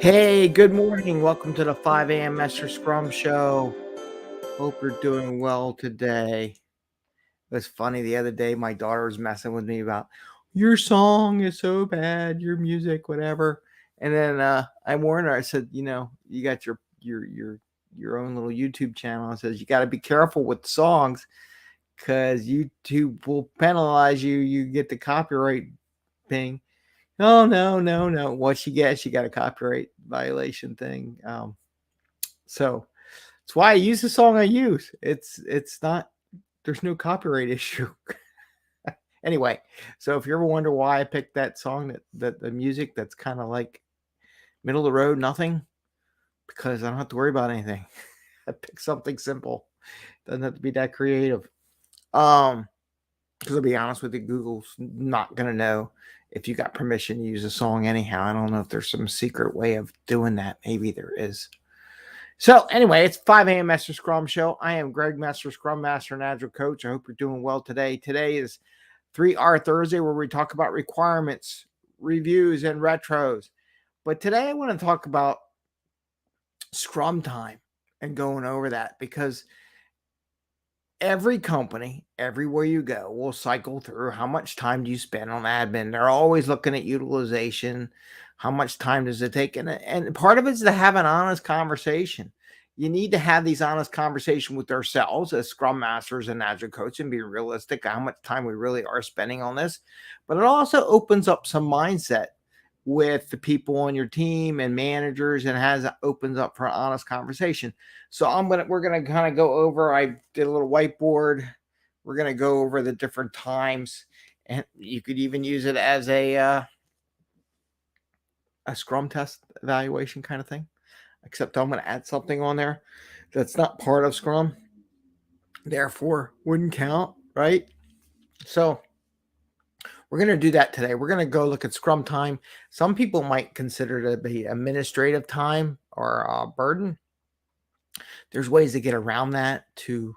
Hey, good morning. Welcome to the 5 a.m. Mester Scrum Show. Hope you're doing well today. It was funny the other day, my daughter was messing with me about your song is so bad, your music, whatever. And then I warned her, I said, you got your own little YouTube channel. I says you got to be careful with songs because YouTube will penalize you. You get the copyright ping. Oh, no, no, no. What she gets, she got a copyright violation thing. So that's why I use the song I use. It's not, there's no copyright issue. Anyway, so if you ever wonder why I picked that song, that the music that's kind of like middle of the road, nothing, because I don't have to worry about anything. I picked something simple. Doesn't have to be that creative. Because I'll be honest with you, Google's not gonna know if you got permission to use a song anyhow. I don't know if there's some secret way of doing that. Maybe there is. So anyway, it's 5 a.m. Mester Scrum Show. I am Greg Mester, Scrum Master and Agile Coach. I hope you're doing well today. Today is 3R Thursday, where we talk about requirements, reviews, and retros. But today I want to talk about Scrum Time and going over that, because every company, everywhere you go, will cycle through how much time do you spend on admin. They're always looking at utilization. How much time does it take? And part of it is to have an honest conversation. You need to have these honest conversations with ourselves as Scrum Masters and Agile Coach and be realistic how much time we really are spending on this. But it also opens up some mindset with the people on your team and managers, and opens up for an honest conversation. So we're gonna kind of go over. I did a little whiteboard. We're gonna go over the different times, and you could even use it as a Scrum test evaluation kind of thing. Except I'm gonna add something on there that's not part of Scrum, therefore wouldn't count, right? So we're going to do that today. We're going to go look at Scrum Time. Some people might consider it to be administrative time or burden. There's ways to get around that to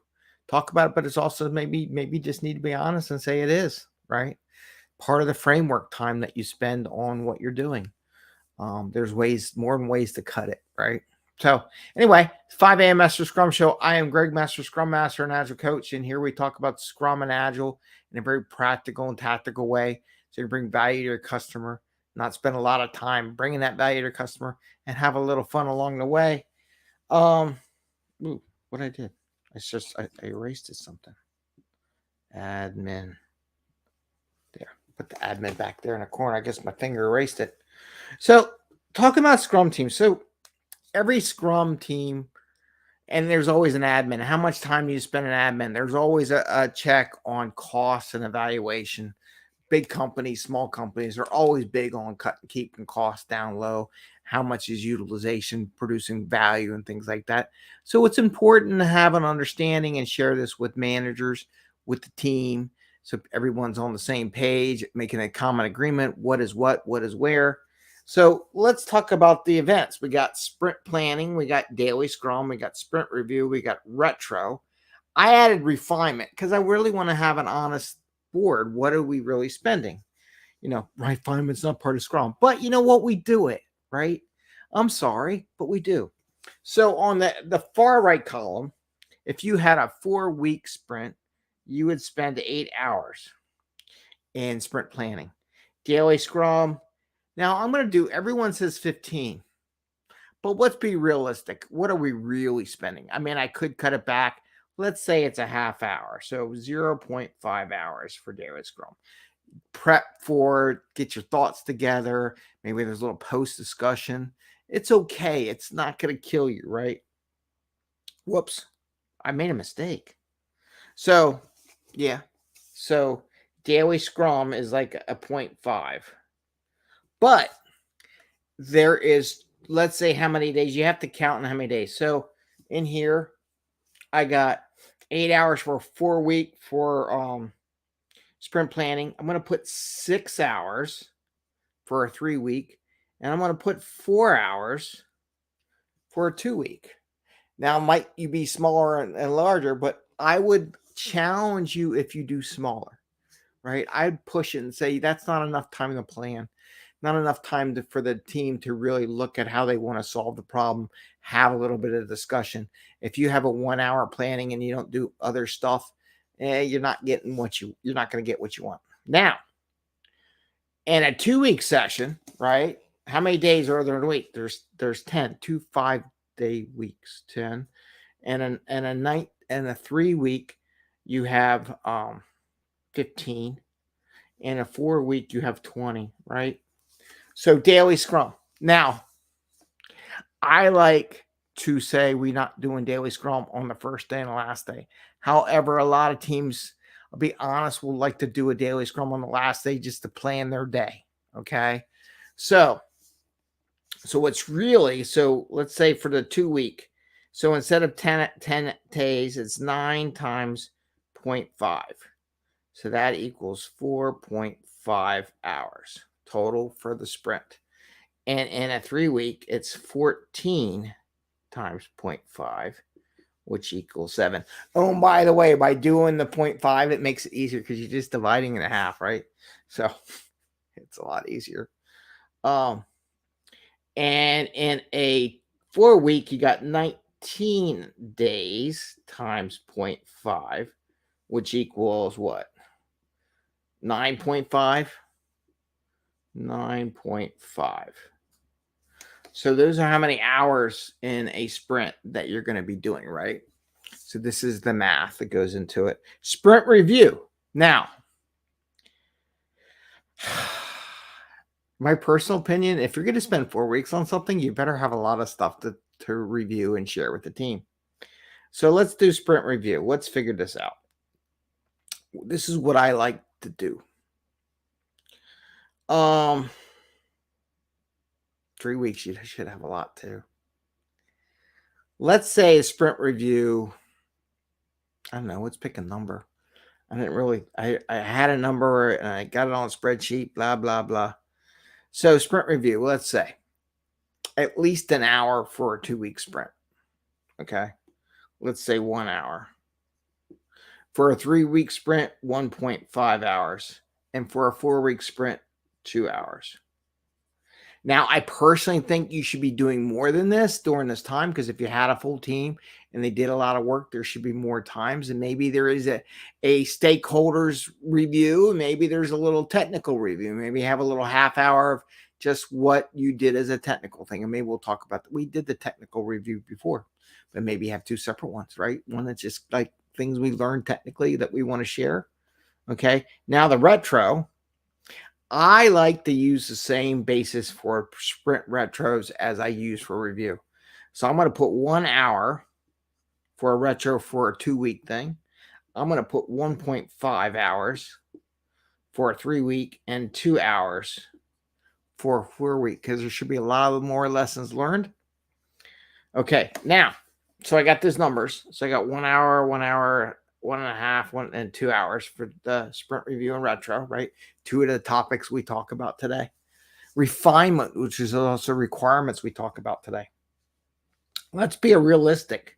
talk about it, but it's also maybe just need to be honest and say it is, right? Part of the framework time that you spend on what you're doing. There's more than ways to cut it, right? So anyway, 5 a.m. Mester Scrum Show. I am Greg Mester, Scrum Master and Agile Coach, and here we talk about Scrum and Agile in a very practical and tactical way, so you bring value to your customer, not spend a lot of time bringing that value to your customer, and have a little fun along the way. What I did, I erased something. Admin. There, put the admin back there in the corner. I guess my finger erased it. So talking about Scrum team. So every Scrum team, and there's always an admin. How much time do you spend an admin? There's always a check on costs and evaluation. Big companies, small companies are always big on keeping costs down low. How much is utilization producing value and things like that. So it's important to have an understanding and share this with managers, with the team, so everyone's on the same page, making a common agreement. What is what is where. So let's talk about the events. We got sprint planning, we got daily Scrum, we got sprint review, we got retro. I added refinement because I really want to have an honest board. What are we really spending? Refinement's not part of Scrum, but you know what? We do it, right? I'm sorry, but we do. So on the far right column, if you had a 4-week sprint, you would spend 8 hours in sprint planning. Daily Scrum. Now I'm going to do, everyone says 15, but let's be realistic. What are we really spending? I mean, I could cut it back. Let's say it's a half hour. So 0.5 hours for daily Scrum. Prep for, get your thoughts together. Maybe there's a little post discussion. It's okay. It's not going to kill you, right? Whoops. I made a mistake. So, yeah. So daily Scrum is like a 0.5. But there is, let's say how many days. You have to count on how many days. So in here, I got 8 hours for a 4-week for sprint planning. I'm going to put 6 hours for a 3-week. And I'm going to put 4 hours for a 2-week. Now, might you be smaller and larger, but I would challenge you if you do smaller, right? I'd push it and say that's not enough time to plan. not enough time for the team to really look at how they want to solve the problem, have a little bit of discussion. If you have a 1 hour planning and you don't do other stuff, you're not getting you're not going to get what you want. Now, in a 2-week session, right? How many days are there in a week? There's 10, 2 5-day weeks, 10. And a 3-week, you have 15. In a 4-week, you have 20, right? So daily scrum. Now, I like to say we're not doing daily scrum on the first day and the last day. However, a lot of teams, I'll be honest, will like to do a daily scrum on the last day just to plan their day. Okay. So let's say for the 2-week, so instead of 10 days, it's 9 times 0.5. So that equals 4.5 hours total for the sprint. And in a 3-week, it's 14 times 0.5, which equals 7. Oh, and by the way, by doing the 0.5, it makes it easier because you're just dividing in half, right? So it's a lot easier. And in a 4-week, you got 19 days times 0.5, which equals what? 9.5? 9.5. So those are how many hours in a sprint that you're going to be doing, right? So this is the math that goes into it. Sprint review. Now, my personal opinion, if you're going to spend 4 weeks on something, you better have a lot of stuff to review and share with the team. So let's do sprint review. Let's figure this out. This is what I like to do. 3 weeks, you should have a lot too. Let's say a sprint review. I don't know. Let's pick a number. I had a number and I got it on a spreadsheet, blah, blah, blah. So sprint review, let's say at least an hour for a 2-week sprint. Okay. Let's say 1 hour. For a 3-week sprint, 1.5 hours. And for a 4-week sprint, 2 hours. Now, I personally think you should be doing more than this during this time, because if you had a full team and they did a lot of work, there should be more times. And maybe there is a stakeholders review. Maybe there's a little technical review. Maybe have a little half hour of just what you did as a technical thing. And maybe we'll talk about that. We did the technical review before, but maybe have 2 separate ones, right? One that's just like things we learned technically that we want to share. Okay. Now the retro. I like to use the same basis for sprint retros as I use for review. So I'm going to put 1 hour for a retro for a 2-week thing. I'm going to put 1.5 hours for a 3-week and 2 hours for a 4-week, because there should be a lot of more lessons learned. Okay, now, so I got these numbers. So I got 1 hour, 1 hour, 1.5, and 2 hours for the sprint review and retro, right? 2 of the topics we talk about today. Refinement, which is also requirements we talk about today. Let's be realistic.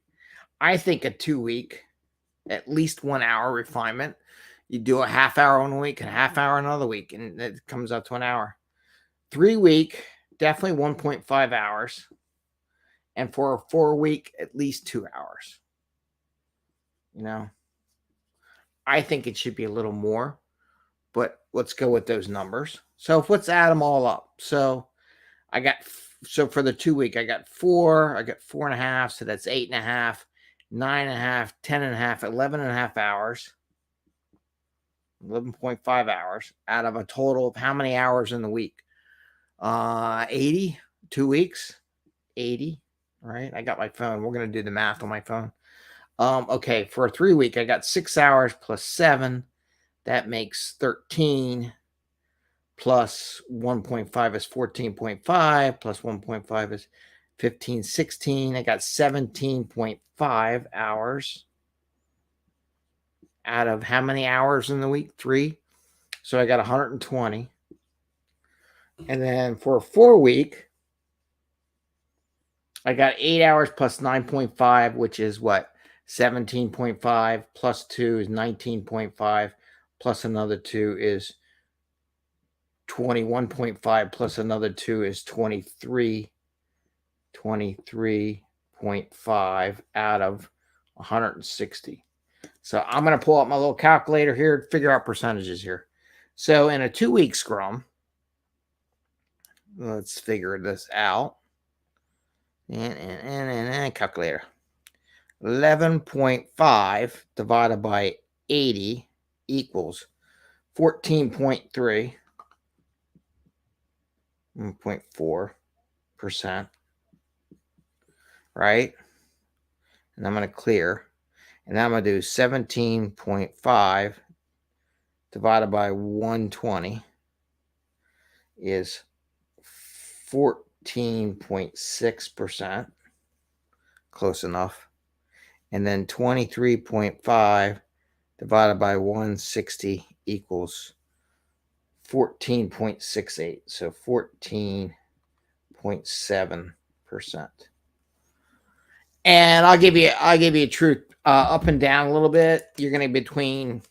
I think a 2-week, at least 1 hour refinement. You do a half hour one week and a half hour another week, and it comes out to an hour. 3-week, definitely 1.5 hours. And for a 4-week, at least 2 hours. You know, I think it should be a little more, but let's go with those numbers. So let's add them all up. So for the 2-week, I got 4, I got 4.5. So that's 8.5, 9.5, 10.5, 11.5 hours, 11.5 hours out of a total of how many hours in the week? 80, 2 weeks, 80, right? I got my phone. We're going to do the math on my phone. Okay, for a 3-week, I got 6 hours plus 7. That makes 13. Plus 1.5 is 14.5. Plus 1.5 is 15, 16. I got 17.5 hours out of how many hours in the week? 3. So I got 120. And then for a 4-week, I got 8 hours plus 9.5, which is what? 17.5 plus 2 is 19.5 plus another 2 is 21.5 plus another 2 is 23.5 out of 160. So I'm going to pull out my little calculator here to figure out percentages here. So in a 2-week scrum, let's figure this out. And calculator. 11.5 divided by 80 equals 14.3, 1.4%, right? And I'm going to clear. And I'm going to do 17.5 divided by 120 is 14.6%. Close enough. And then 23.5 divided by 160 equals 14.68. So 14.7%. And I'll give you a truth up and down a little bit. You're going to be between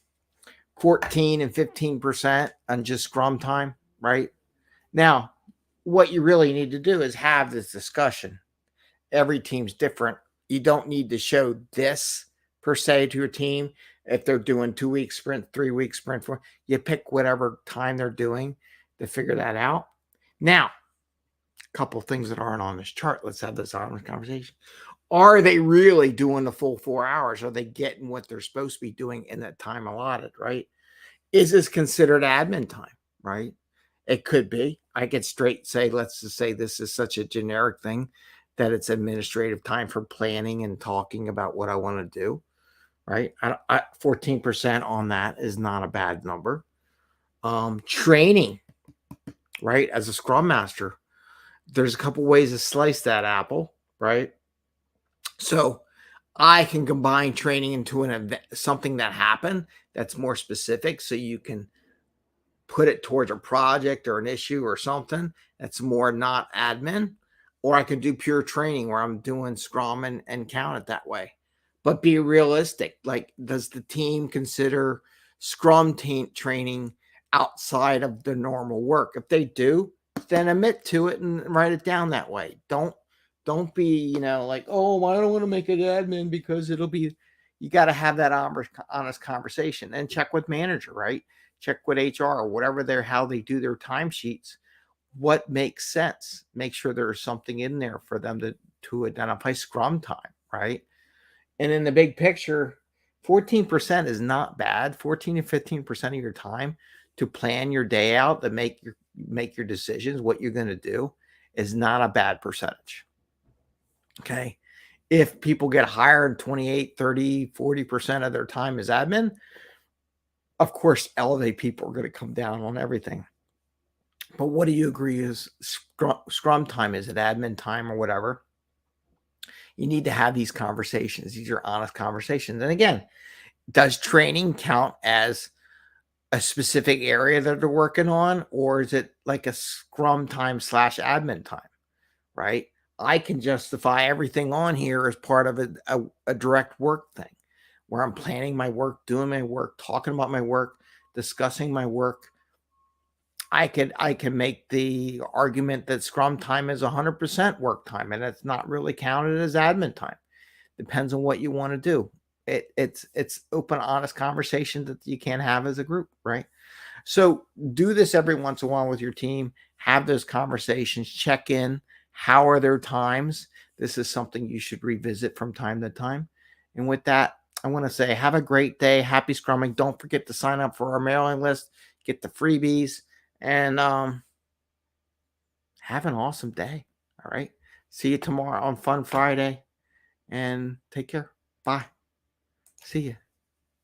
14 and 15% on just Scrum time, right? Now, what you really need to do is have this discussion. Every team's different. You don't need to show this per se to your team. If they're doing 2-week sprint, 3-week sprint, you pick whatever time they're doing to figure that out. Now, a couple of things that aren't on this chart. Let's have this honest conversation. Are they really doing the full 4 hours? Are they getting what they're supposed to be doing in that time allotted, right? Is this considered admin time, right? It could be. I could straight say, let's just say this is such a generic thing that it's administrative time for planning and talking about what I want to do, right? 14% on that is not a bad number. Training, right? As a Scrum Master, there's a couple ways to slice that apple, right? So I can combine training into an event, something that happened that's more specific, so you can put it towards a project or an issue or something that's more not admin. Or I could do pure training where I'm doing Scrum and count it that way. But be realistic. Like, does the team consider Scrum team training outside of the normal work? If they do, then admit to it and write it down that way. Don't be, like, oh, I don't want to make it admin because it'll be, you got to have that honest conversation and check with manager, right? Check with HR or whatever how they do their timesheets. What makes sense? Make sure there's something in there for them to identify Scrum time, right? And in the big picture, 14% is not bad. 14 to 15% of your time to plan your day out, to make your decisions, what you're going to do, is not a bad percentage. Okay. If people get hired 28, 30, 40% of their time is admin, of course, elevate people are going to come down on everything. But what do you agree is Scrum time? Is it admin time or whatever? You need to have these conversations. These are honest conversations. And again, does training count as a specific area that they're working on, or is it like a Scrum time / admin time, right? I can justify everything on here as part of a direct work thing where I'm planning my work, doing my work, talking about my work, discussing my work. I can make the argument that Scrum time is 100% work time, and it's not really counted as admin time. Depends on what you want to do. It's open, honest conversation that you can have as a group, right? So do this every once in a while with your team. Have those conversations. Check in. How are their times? This is something you should revisit from time to time. And with that, I want to say have a great day. Happy Scrumming. Don't forget to sign up for our mailing list. Get the freebies. And have an awesome day. All right. See you tomorrow on Fun Friday. And take care. Bye. See you.